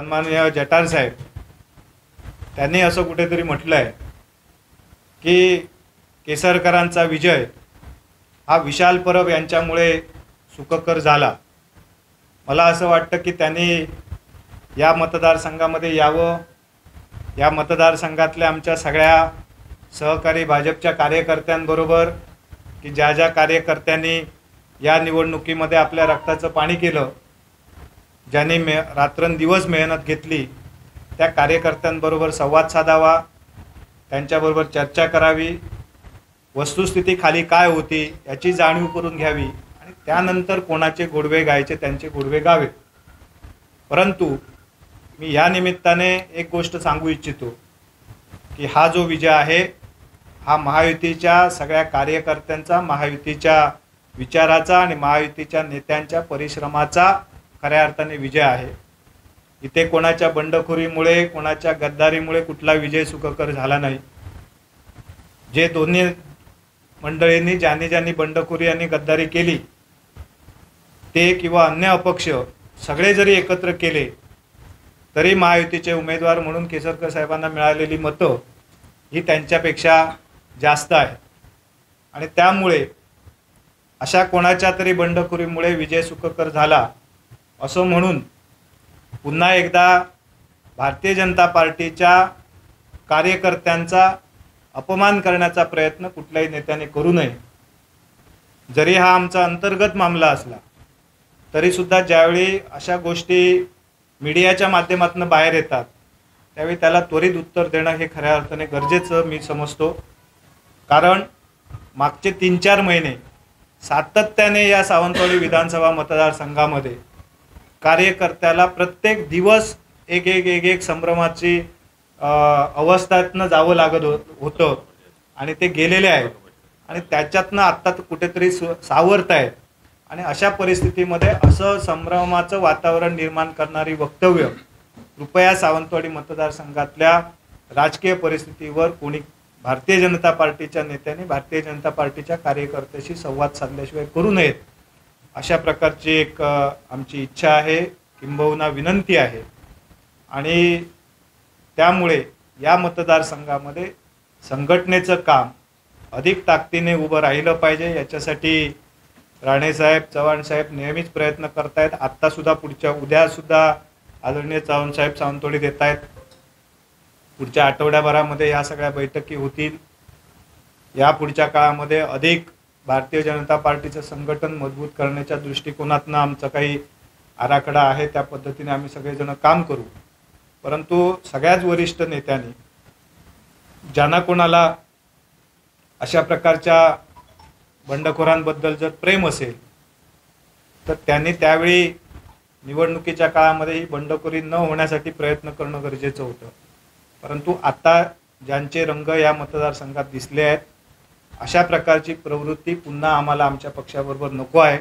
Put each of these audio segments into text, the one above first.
सन्माननीय जठार साहेब त्यांनी असं कुठेतरी म्हटलं आहे की केसरकरांचा विजय हा विशाल परब यांच्यामुळे सुखकर झाला। मला असं वाटतं की त्यांनी या मतदारसंघामध्ये यावं, या मतदारसंघातल्या आमच्या सगळ्या सहकारी भाजपच्या कार्यकर्त्यांबरोबर की ज्या ज्या कार्यकर्त्यांनी या निवडणुकीमध्ये आपल्या रक्ताचं पाणी केलं, ज्यांनी रात्रंदिवस मेहनत घेतली, त्या कार्यकर्त्यांबरोबर संवाद साधावा, त्यांच्याबरोबर चर्चा करावी, वस्तुस्थिती खाली काय होती याची जाणीव करून घ्यावी आणि त्यानंतर कोणाचे गोडवे गायचे त्यांचे गोडवे गावेत। परंतु मी या निमित्ताने एक गोष्ट सांगू इच्छितो की हा जो विजय आहे हा महायुतीच्या सगळ्या कार्यकर्त्यांचा, महायुतीच्या विचाराचा आणि महायुतीच्या नेत्यांच्या परिश्रमाचा खऱ्या अर्थाने विजय आहे। इथे कोणाच्या बंडखोरीमुळे, कोणाच्या गद्दारीमुळे कुठला विजय सुखकर झाला नाही। जे दोन्ही मंडळींनी ज्यांनी बंडखोरी आणि गद्दारी केली ते किंवा अन्य अपक्ष सगळे जरी एकत्र केले तरी महायुतीचे उमेदवार म्हणून केसरकर साहेबांना मिळालेली मतं ही त्यांच्यापेक्षा जास्त आहे आणि त्यामुळे अशा कोणाच्या तरी बंडखोरीमुळे विजय सुखकर झाला असं म्हणून पुन्हा एकदा भारतीय जनता पार्टीच्या कार्यकर्त्यांचा अपमान करण्याचा प्रयत्न कुठल्याही नेत्याने करू नये। जरी हा आमचा अंतर्गत मामला असला तरी सुद्धा ज्यावेळी अशा गोष्टी मीडियाच्या माध्यमातून बाहेर येतात त्यावेळी त्याला त्वरित उत्तर देणं हे खऱ्या अर्थाने गरजेचं मी समजतो। कारण मागचे 3-4 महिने सातत्याने या सावंतवाडी विधानसभा मतदारसंघामध्ये कार्यकर्त्याला प्रत्येक दिवस एक संभ्रमाची अवस्थेतनं जावं लागत होतं आणि ते गेलेले आहेत आणि त्याच्यातनं आत्ता कुठेतरी सावरत आहेत आणि अशा परिस्थितीमध्ये असं संभ्रमाचं वातावरण निर्माण करणारी वक्तव्य कृपया सावंतवाडी मतदारसंघातल्या राजकीय परिस्थितीवर कोणी भारतीय जनता पार्टीच्या नेत्यांनी भारतीय जनता पार्टीच्या कार्यकर्त्याशी संवाद साधल्याशिवाय करू नयेत अशा प्रकारची एक आमची इच्छा आहे, किंबहुना विनंती आहे। आणि त्यामुळे या मतदारसंघामध्ये संघटनेचं काम अधिक ताकदीने उभं राहिलं पाहिजे याच्यासाठी राणेसाहेब, चव्हाणसाहेब नेहमीच प्रयत्न करत आहेत। आत्तासुद्धा उद्यासुद्धा आदरणीय चव्हाणसाहेब सावंतवाडीत येत आहेत। पुढच्या आठवड्याभरामध्ये या सगळ्या बैठकी होतील। या पुढच्या काळामध्ये अधिक भारतीय जनता पार्टीचं संघटन मजबूत करण्याच्या दृष्टिकोनातून आमचं काही आराखडा आहे, त्या पद्धतीने आम्ही सगळेजण काम करू। परंतु सगळ्याच वरिष्ठ नेत्यांनी ज्यांना कोणाला अशा प्रकारच्या बंडखोरांबद्दल जर प्रेम असेल तर त्यांनी त्यावेळी निवडणुकीच्या काळामध्ये ही बंडखोरी न होण्यासाठी प्रयत्न करणं गरजेचं होतं। परंतु आता ज्यांचे रंग या मतदारसंघात दिसले आहेत अशा प्रकारची प्रवृत्ती पुन्हा आम्हाला आमच्या पक्षाबरोबर नको आहे।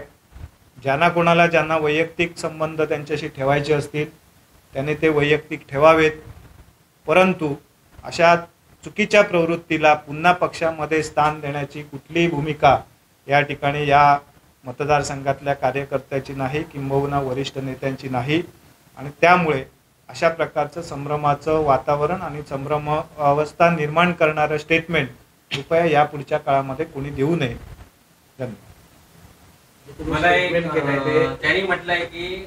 ज्यांना वैयक्तिक संबंध त्यांच्याशी ठेवायचे असतील त्यांनी ते वैयक्तिक ठेवावेत, परंतु अशा चुकीच्या प्रवृत्तीला पुन्हा पक्षामध्ये स्थान देण्याची कुठलीही भूमिका या ठिकाणी या मतदारसंघातल्या कार्यकर्त्याची नाही, किंबहुना वरिष्ठ नेत्यांची नाही। आणि त्यामुळे अशा प्रकारचं संभ्रमाचं वातावरण आणि संभ्रम अवस्था निर्माण करणारं स्टेटमेंट कृपया या पुढच्या काळामध्ये कोणी देऊ नये। धन्यवाद। त्यांनी म्हटलंय की